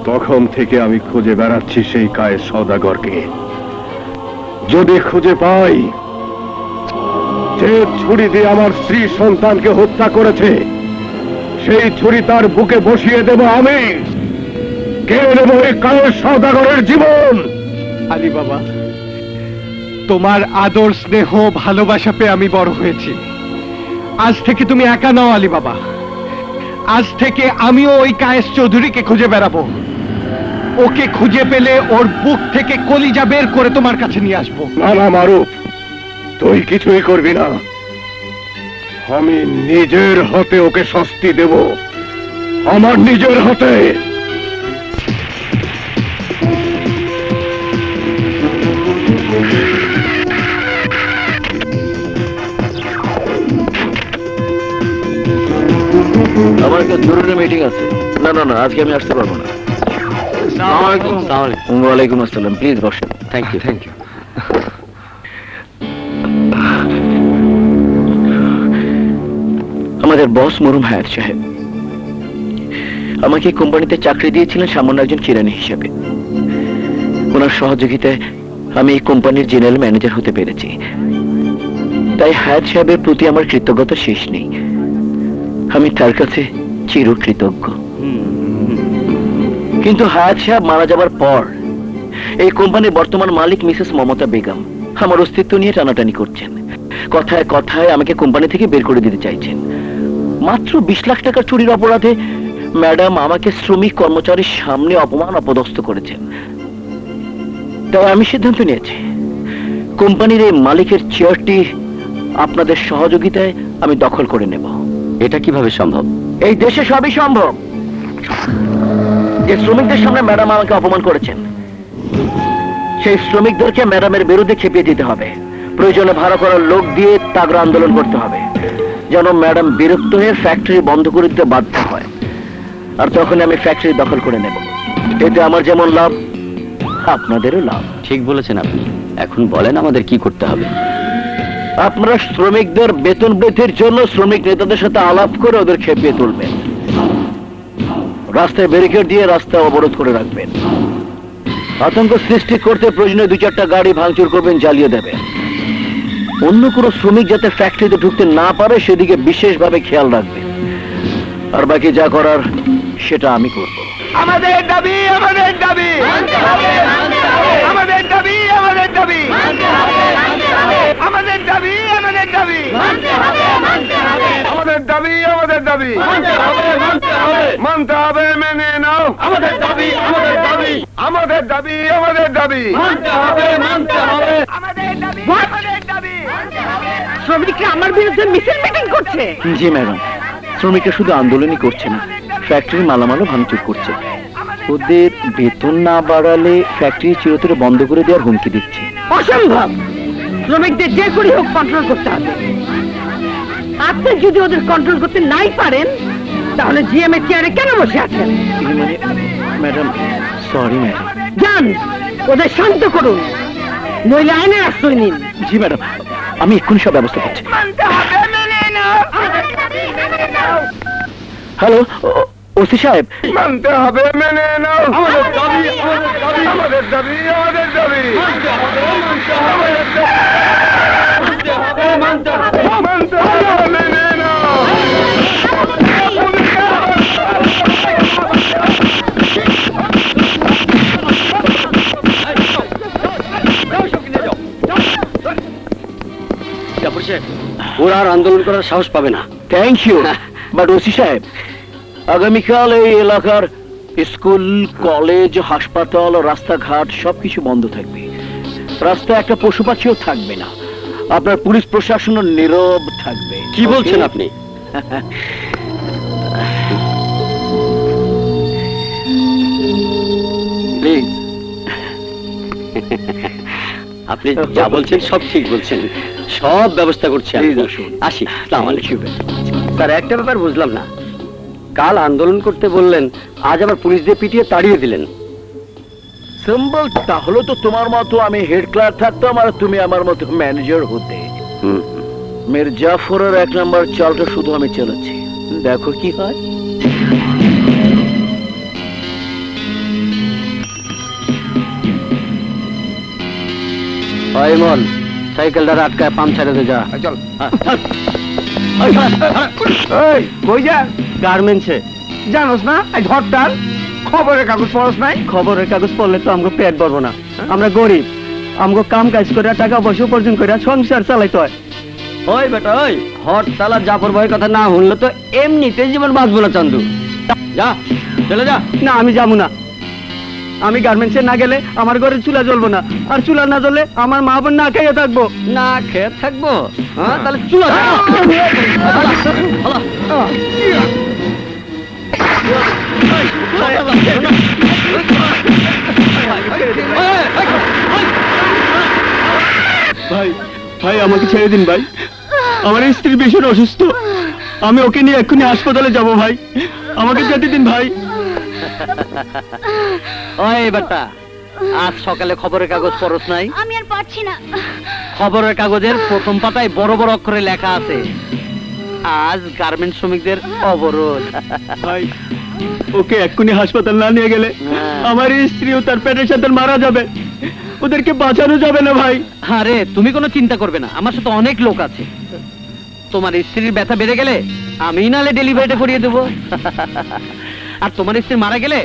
তখন থেকে আমি খুঁজে বেড়াচ্ছি সেই কায়েস সওদাগরকে। যদি খুঁজে পাই, যে ছুরি দিয়ে আমার স্ত্রী সন্তানকে হত্যা করেছে, সেই ছুরি তার বুকে বসিয়ে দেব আমি। কেড়ে নেব এই কায়েস সওদাগরের জীবন। আলী বাবা, তোমার আদর স্নেহ ভালোবাসা পেয়ে আমি বড় হয়েছি। আজ থেকে তুমি একা নাও আলী বাবা। আজ থেকে আমিও ওই কায়েস চৌধুরীকে খুঁজে বেড়াবো। ওকে খুঁজে পেলে ওর বুক থেকে কলিজা বের করে তোমার কাছে নিয়ে আসবো। না না মারুফ, তুই কিছুই করবি না। আমি নিজের হাতে ওকে শাস্তি দেব, আমার নিজের হাতে। আমার একটা জরুরি মিটিং আছে। না না না, আজকে আমি আসতে পারবো না। ওয়ালাইকুম আসসালাম, প্লিজ বসেন। Thank you thank you. আমাদের বস মরহুম হায়াত সাহেব আমাকে কোম্পানিতে চাকরি দিয়েছিলেন সামান্য একজন কিরানি হিসেবে। ওনার সহযোগিতায় আমি এই কোম্পানির জেনারেল ম্যানেজার হতে পেরেছি। তাই হায়াত সাহেবের প্রতি আমার কৃতজ্ঞতা শেষ নেই। আমি তার কাছে চিরকৃতজ্ঞ। কিন্তু হায়াত সাহেব মারা যাবার পর এই কোম্পানির বর্তমান মালিক মিসেস মমতা বেগম আমার অস্তিত্ব নিয়ে টানাটানি করছেন। কথায় কথায় আমাকে কোম্পানি থেকে বের করে দিতে চাইছেন। মাত্র 20 লাখ টাকার চুরির অপরাধে ম্যাডাম আমাকে শ্রমিক কর্মচারীর সামনে অপমান অপদস্থ করেছেন। তাই আমি সিদ্ধান্ত নিয়েছি, কোম্পানির এই মালিকের চেয়ারটি আপনাদের সহযোগিতায় আমি দখল করে নেব। এটা কিভাবে সম্ভব? এই দেশে সবই সম্ভব। যে শ্রমিকদের সামনে ম্যাডাম আমাকে অপমান করেছেন, সেই শ্রমিকদেরকে ম্যাডামের বিরুদ্ধে খেপিয়ে দিতে হবে। প্রয়োজনে ভাড়া করার লোক দিয়ে তাগড়া আন্দোলন করতে হবে, যেন ম্যাডাম বিরক্ত হয়ে ফ্যাক্টরি বন্ধ করে দিতে বাধ্য হয়। আর তখন আমি ফ্যাক্টরি দখল করে নেব। এতে আমার যেমন লাভ, আপনাদেরও লাভ। ঠিক বলেছেন আপনি। এখন বলেন আমাদের কি করতে হবে? আপনারা শ্রমিকদের বেতন বৃদ্ধির জন্য শ্রমিক নেতাদের সাথে আলাপ করে ওদের খেপিয়ে তুলবেন। রাস্তায় ব্যারিকেড দিয়ে রাস্তা অবরোধ করে রাখবেন। আতঙ্ক সৃষ্টি করতে প্রয়োজনে 2-4টা গাড়ি ভাঙচুর করবেন, জ্বালিয়ে দেবেন। অন্য কোনো শ্রমিক যাতে ফ্যাক্টরিতে ঢুকতে না পারে সেদিকে বিশেষভাবে খেয়াল রাখবেন। আর বাকি যা করার সেটা আমি করব। আমাদের দাবি, আমাদের দাবি, আমাদের দাবি, আমাদের দাবি, আমাদের দাবি, আমাদের দাবি, আমাদের দাবি, আমাদের দাবি মানতে হবে, মেনে নাও। আমাদের দাবি, আমাদের দাবি, আমাদের দাবি, আমাদের দাবি মানতে হবে, মানতে হবে। আমাদের দাবি, আমাদের দাবি। শ্রমিকরা আমার বিরুদ্ধে মিছিল মিটিং করছে। জি ম্যাডাম, শ্রমিকরা শুধু আন্দোলনই করছে না, ফ্যাক্টরির মালামালও ভাঙচুর করছে। ওদের বেতন না বাড়ালে ফ্যাক্টরি চিরতরে বন্ধ করে দেওয়ার হুমকি দিচ্ছে। অসম্ভব। শ্রমিকদের যে করে হোক কন্ট্রোল করতে হবে। আপনি যদি ওদের কন্ট্রোল করতে নাই পারেন, তাহলে জিএম এর চেয়ারে কেন বসে আছেন? মানে ম্যাডাম, সরি ম্যাডাম। যান, ওদের শান্ত করুন, নইলে আইনের আশ্রয় নিন। জি ম্যাডাম, আমি এক্ষুনি সব ব্যবস্থা করছি। হ্যালো ওসি সাহেব। মানতে হবে, মেনে নাও। আমাদের দাবি, আমাদের দাবি, আমাদের দাবি, আমাদের দাবি মানতে হবে, মানতে হবে, মানতে হবে, মানতে হবে, মানতে হবে, মেনে নাও। ওরা আর আন্দোলন করার সাহস পাবে না। Thank you. বাট ওসি সাহেব, আগামীকাল এই এলাকার স্কুল, কলেজ, হাসপাতাল, রাস্তাঘাট সবকিছু বন্ধ থাকবে। রাস্তায় একটা পশু পাখিও থাকবে না। আপনার পুলিশ প্রশাসনও নীরব থাকবে। কি বলছেন আপনি? প্লিজ। আপনি যা বলছেন সব ঠিক বলছেন, সব ব্যবস্থা করছি। আসি। স্যার, একটা ব্যাপার বুঝলাম না, কাল আন্দোলন করতে বললেন, আজ আবার পুলিশ দিয়ে পিটিয়ে তাড়িয়ে দিলেন। সিম্বল, তাহলে তো তোমার মতো আমি হেড ক্লার্ক থাকতাম আর তুমি আমার মতো ম্যানেজার হতে। মির জাফরের 1 নম্বর চালটা শুধু আমি চালাচ্ছি, দেখো কি হয়। মন সাইকেলটা আটকায় পাম্প ছাড়াতে যা। চল। এই, কই যা? গার্মেন্টসে। জানোস না আজ হরতাল, খবরের কাগজ পড়স নাই? খবরের কাগজ পড়লে তো আমগো পেট ভরবো না, আমরা গরিব। আমগো কাম কাজ করে টাকা পয়সা উপার্জন করে সংসার চালাইতে হয়। ওই বেটা ওই, হরতাল আর জাফর ভাইয়ের কথা না শুনলে তো এমনিতে জীবন বাঁচবো না চান্দু। যা চলে যা। না আমি যাবো না, আমি গার্মেন্টসে না গেলে আমার ঘরে চুলা জ্বলবো না, আর চুলা না জ্বলে আমার মা বোন না খেয়ে থাকবো। না খেয়ে থাকবো? হ্যাঁ তাহলে চুলা ভাই, ভাই আমাকে ছেড়ে দিন ভাই, আমার স্ত্রী ভীষণ অসুস্থ, আমি ওকে নিয়ে এক্ষুনি হাসপাতালে যাব ভাই, আমাকে যেতে দিন ভাই। ওই বেটা, আজ সকালে খবরের কাগজ পড়স নাই? আমি আর পারছি না। খবরের কাগজের প্রথম পাতায় বড় বড় অক্ষরে লেখা আছে, আজ গার্মেন্ট শ্রমিকদের অবরোধ। ভাই ওকে এক্ষুনি হাসপাতাল না নিয়ে গেলে হ্যাঁ। আমার স্ত্রী ও তার পেটের সাথে মারা যাবে, ওদেরকে বাঁচানো যাবে না ভাই। আরে তুমি কোনো চিন্তা করবে না, আমার সাথে অনেক লোক আছে। তোমার স্ত্রীর ব্যথা বেড়ে গেলে আমি নালে ডেলিভারিটা করিয়ে দেবো। আর তোমার স্ত্রী মারা গেলে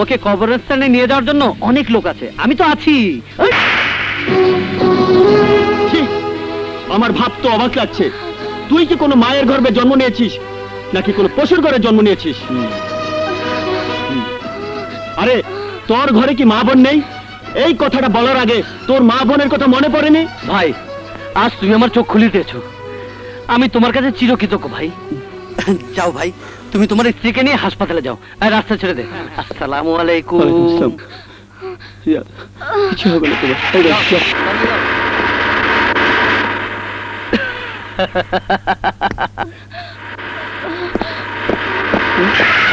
ওকে কবরস্থানে নিয়ে যাওয়ার জন্য অনেক লোক আছে, আমি তো আছি। ছি, আমার ভাব তো অবাক লাগছে, তুই কি কোনো মায়ের গর্ভে জন্ম নিয়েছিস নাকি কোনো পশুর ঘরে জন্ম নিয়েছিস? আরে তোর ঘরে কি মা বোন নেই? এই কথাটা বলার আগে তোর মা বোনের কথা মনে পড়েনি? ভাই আজ তুমি আমার চোখ খুলে দিয়েছো, আমি তোমার কাছে চিরকৃতজ্ঞ ভাই। যাও ভাই, তুমি তোমার স্ত্রীকে নিয়ে হাসপাতালে যাও, আর রাস্তা ছেড়ে দে। আসসালামু আলাইকুম। কিছু হবে না তোমার, এই রে, যাও।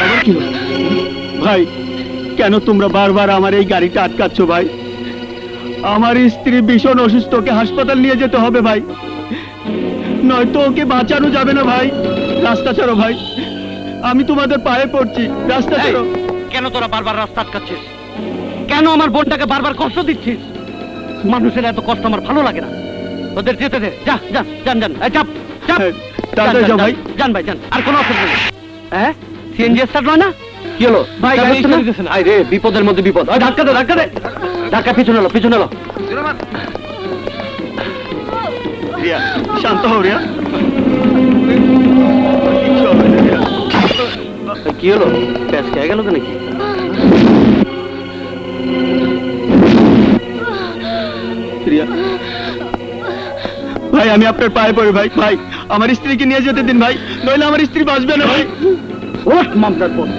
আবার কি হলো? ভাই কেন তোমরা বারবার আমার এই গাড়িটা আটকাচ্ছ ভাই? আমার স্ত্রী ভীষণ অসুস্থ, ওকে হাসপাতাল নিয়ে যেতে হবে ভাই, নয়তো ওকে বাঁচানো যাবে না ভাই। রাস্তা ছাড়ো ভাই, আমি তোমাদের পায়ে পড়ছি, রাস্তা ছাড়ো। কেন তোরা বারবার রাস্তা আটকাচ্ছিস? কেন আমার বোনটাকে বারবার কষ্ট দিচ্ছিস? মানুষের এত কষ্ট আমার ভালো লাগে না, ওদের যেতে দে। যা যা, যান যান, এই চাপ চাপ। হ্যাঁ, তাড়াতাড়ি যাও ভাই। যান ভাই যান, আর কোনো অসুবিধা নেই। হ্যাঁ সিএনজি স্টার্ট নয় না? কি হলো ভাই, গাড়ি স্টার্ট দিতেছে না। আই রে, বিপদের মধ্যে বিপদ। ওই ধাক্কা দে, ধাক্কা দে, ধাক্কা। পিছনে এলো, পিছনে এলো। রিয়া, শান্ত হও রিয়া। কি হলো, প্যাচ খেয়ে গেল তো নাকি? রিয়া ভাই, আমি আপনার পায়ে পড়ি ভাই, ভাই আমার স্ত্রীকে নিয়ে যেতে দিন ভাই, নইলে আমার স্ত্রী বাঁচবে না ভাই। ওঠ মামদার বোন।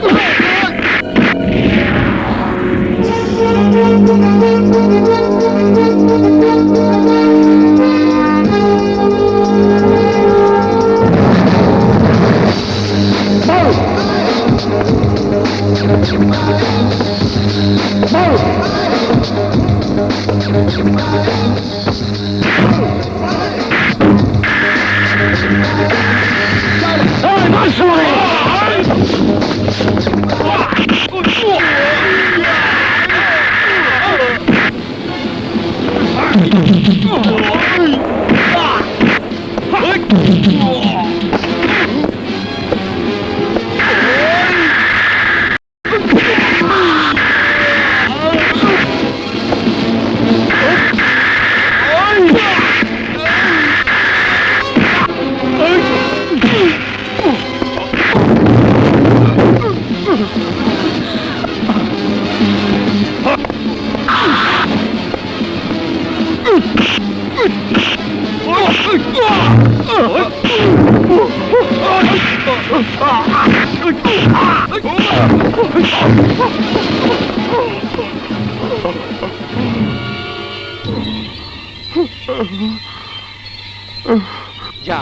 যা,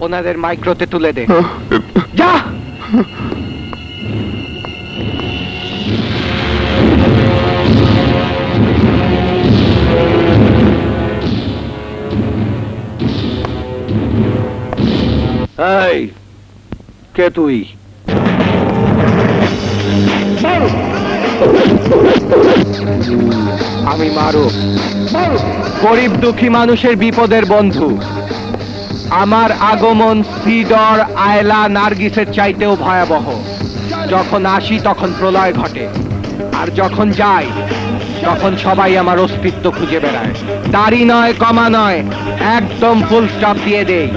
ওনাদের মাইক্রোতে তুলে দে, যা। এই কে তুই? আমি মারুফ, গরিব দুঃখী মানুষের বিপদের বন্ধু। আমার আগমন সিডর, আয়লা, নার্গিসের চাইতেও ভয়াবহ। যখন আসি তখন প্রলয় ঘটে, আর যখন যাই তখন সবাই আমার অস্তিত্ব খুঁজে বেড়ায়। দাড়ি নয়, কমা নয়, একদম ফুল স্টপ দিয়ে দেই।